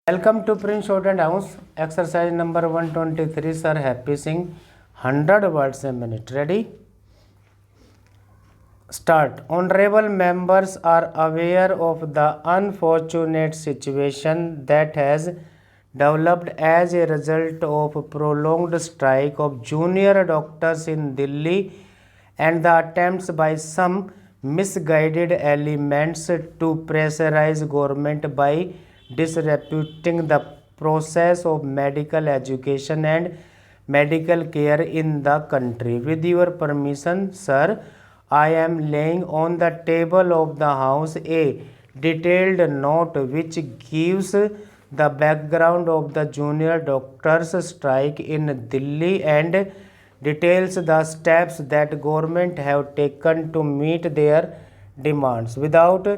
Welcome to Prince Student House. Exercise number 123, Sir Happy Singh. 100 words a minute. Ready? Start. Honorable members are aware of the unfortunate situation that has developed as a result of prolonged strike of junior doctors in Delhi and the attempts by some misguided elements to pressurize government by disreputing the process of medical education and medical care in the country. With your permission, sir, I am laying on the table of the House a detailed note which gives the background of the junior doctors strike in Delhi and details the steps that government have taken to meet their demands. Without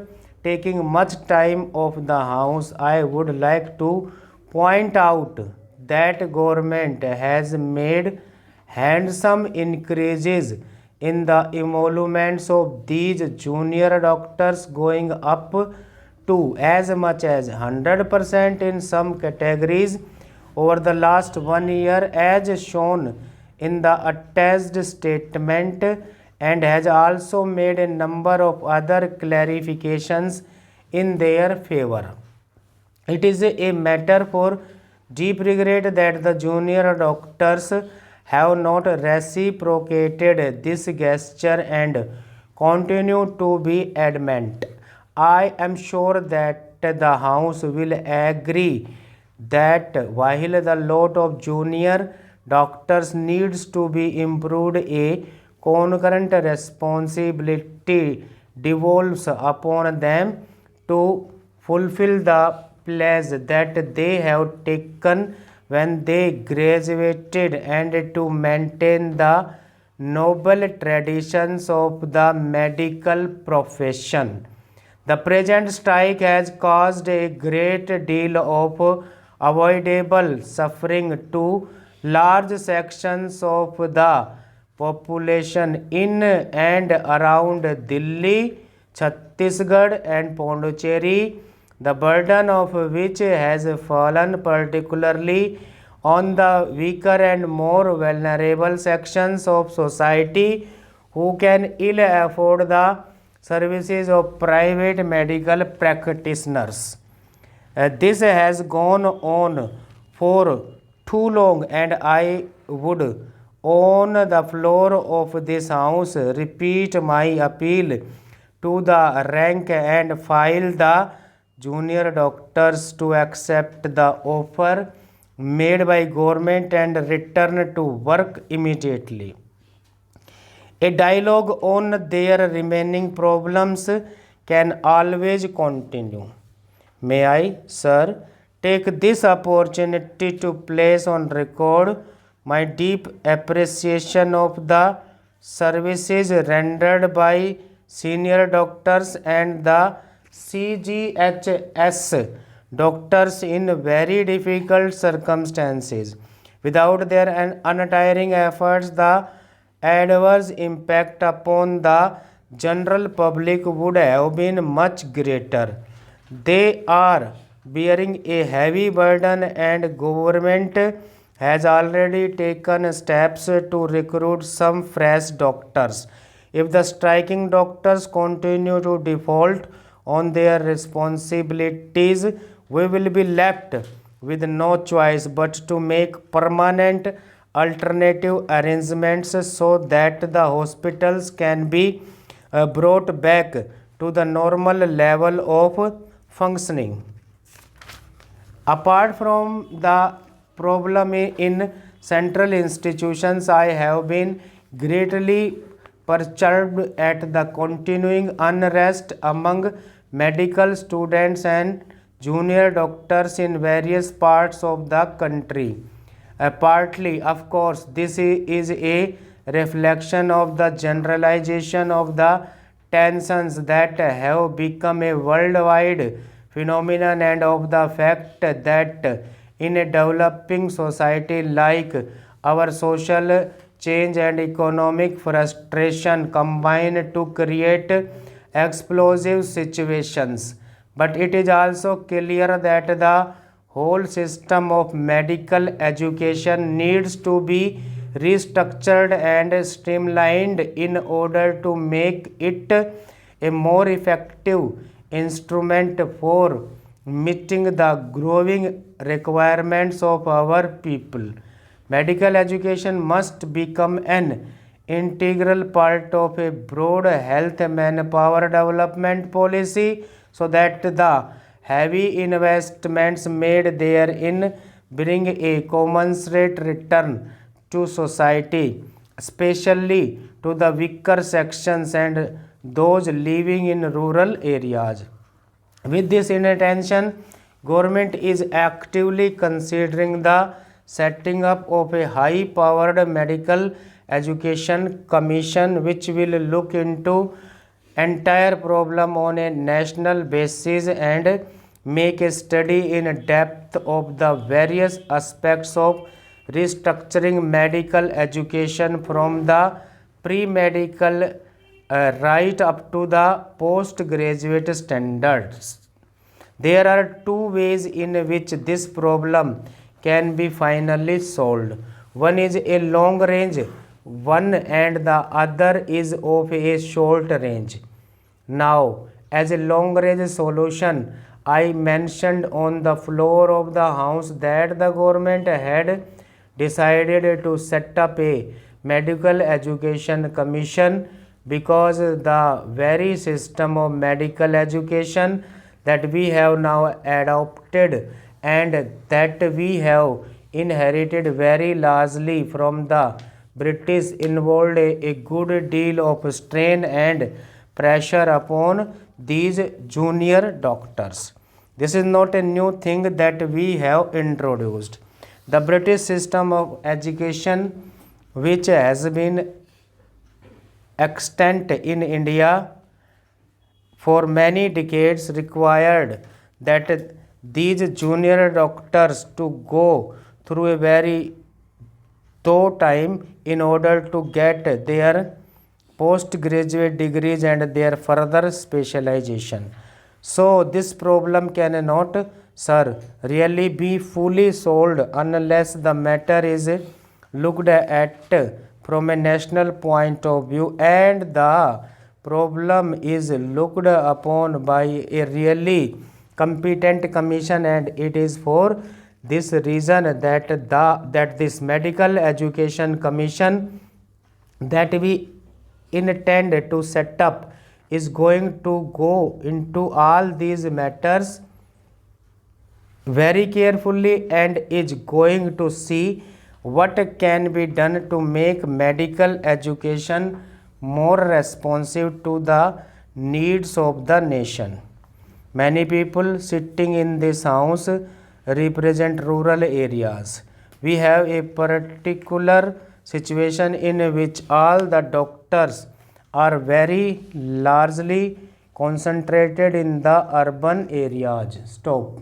taking much time of the House, I would like to point out that government has made handsome increases in the emoluments of these junior doctors, going up to as much as 100% in some categories over the last 1 year, as shown in the attached statement, and has also made a number of other clarifications in their favor. It is a matter for deep regret that the junior doctors have not reciprocated this gesture and continue to be adamant. I am sure that the House will agree that while the lot of junior doctors needs to be improved, a concurrent responsibility devolves upon them to fulfill the pledge that they have taken when they graduated and to maintain the noble traditions of the medical profession. The present strike has caused a great deal of avoidable suffering to large sections of the population in and around Delhi, Chhattisgarh and Pondicherry, the burden of which has fallen particularly on the weaker and more vulnerable sections of society who can ill afford the services of private medical practitioners. This has gone on for too long, and I would, on the floor of this House, repeat my appeal to the rank and file the junior doctors to accept the offer made by government and return to work immediately. A dialogue on their remaining problems can always continue. May I, sir, take this opportunity to place on record my deep appreciation of the services rendered by senior doctors and the CGHS doctors in very difficult circumstances. Without their untiring efforts, the adverse impact upon the general public would have been much greater. They are bearing a heavy burden, and government has already taken steps to recruit some fresh doctors. If the striking doctors continue to default on their responsibilities, we will be left with no choice but to make permanent alternative arrangements so that the hospitals can be brought back to the normal level of functioning. Apart from the problem in central institutions, I have been greatly perturbed at the continuing unrest among medical students and junior doctors in various parts of the country. Partly, of course, this is a reflection of the generalization of the tensions that have become a worldwide phenomenon, and of the fact that in a developing society like our, social change and economic frustration combine to create explosive situations. But it is also clear that the whole system of medical education needs to be restructured and streamlined in order to make it a more effective instrument for meeting the growing requirements of our people. Medical education must become an integral part of a broad health manpower development policy so that the heavy investments made therein bring a commensurate return to society, especially to the weaker sections and those living in rural areas. With this intention, government is actively considering the setting up of a high-powered medical education commission which will look into entire problem on a national basis and make a study in depth of the various aspects of restructuring medical education from the pre-medical right up to the postgraduate standards. There are two ways in which this problem can be finally solved. One is a long range one and the other is of a short range. Now, as a long range solution, I mentioned on the floor of the house that the government had decided to set up a medical education commission because the very system of medical education that we have now adopted and that we have inherited very largely from the British involved a good deal of strain and pressure upon these junior doctors. This is not a new thing that we have introduced. The British system of education, which has been extant in India for many decades, required that these junior doctors to go through a very tough time in order to get their postgraduate degrees and their further specialization. So this problem cannot, sir, really be fully solved unless the matter is looked at from a national point of view and the problem is looked upon by a really competent commission, and it is for this reason that this medical education commission that we intend to set up is going to go into all these matters very carefully and is going to see what can be done to make medical education more responsive to the needs of the nation. Many people sitting in this house represent rural areas. We have a particular situation in which all the doctors are very largely concentrated in the urban areas. Stop.